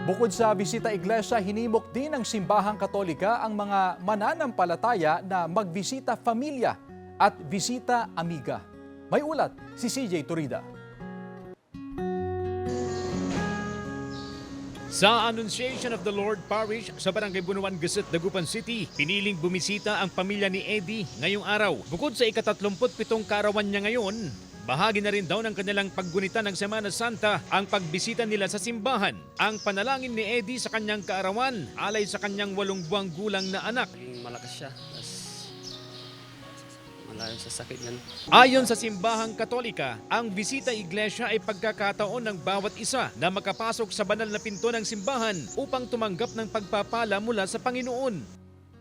Bukod sa bisita iglesia, hinimok din ng simbahang Katolika ang mga mananampalataya na magbisita familia at bisita amiga. May ulat si CJ Turida. Sa Annunciation of the Lord Parish sa Barangay Bunuan, Gasset, Dagupan City, piniling bumisita ang pamilya ni Eddie ngayong araw. Bukod sa ika-37 kaarawan niya ngayon, bahagi na rin daw ng kanilang paggunita ng Semana Santa ang pagbisita nila sa simbahan. Ang panalangin ni Eddie sa kanyang kaarawan alay sa kanyang 8 buwang gulang na anak. Malakas siya. Malayo sa sakit yan. Ayon sa simbahang Katolika, ang bisita iglesia ay pagkakataon ng bawat isa na makapasok sa banal na pinto ng simbahan upang tumanggap ng pagpapala mula sa Panginoon.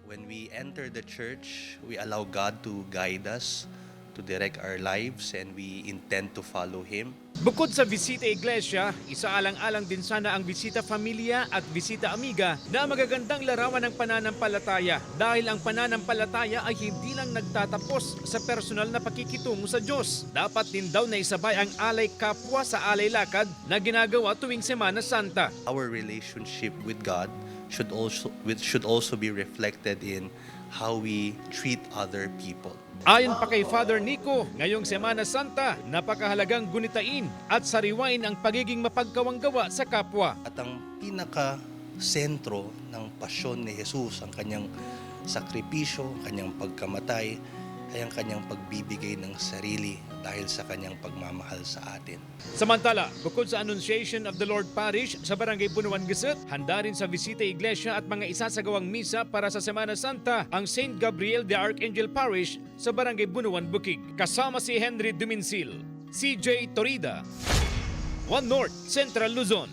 When we enter the church, we allow God to guide us, to direct our lives, and we intend to follow Him. Bukod sa bisita iglesia, isaalang-alang din sana ang bisita familia at bisita amiga na magagandang larawan ng pananampalataya dahil ang pananampalataya ay hindi lang nagtatapos sa personal na pakikitungo sa Diyos. Dapat din daw na isabay ang alay kapwa sa alay lakad na ginagawa tuwing Semana Santa. Our relationship with God should also be reflected in how we treat other people. Ayon pa kay Father Nico, ngayong Semana Santa, napakahalagang gunitain at sariwain ang pagiging mapagkawanggawa sa kapwa. At ang pinaka-sentro ng pasyon ni Jesus, ang kanyang sakripisyo, kanyang pagkamatay, ay ang kanyang pagbibigay ng sarili dahil sa kanyang pagmamahal sa atin. Samantala, bukod sa Annunciation of the Lord Parish sa Barangay Bunuan, Gasset, handa rin sa bisita iglesia at mga isasagawang misa para sa Semana Santa ang St. Gabriel the Archangel Parish sa Barangay Bunuan, Bukig. Kasama si Henry Duminsil, CJ Torida, One North, Central Luzon.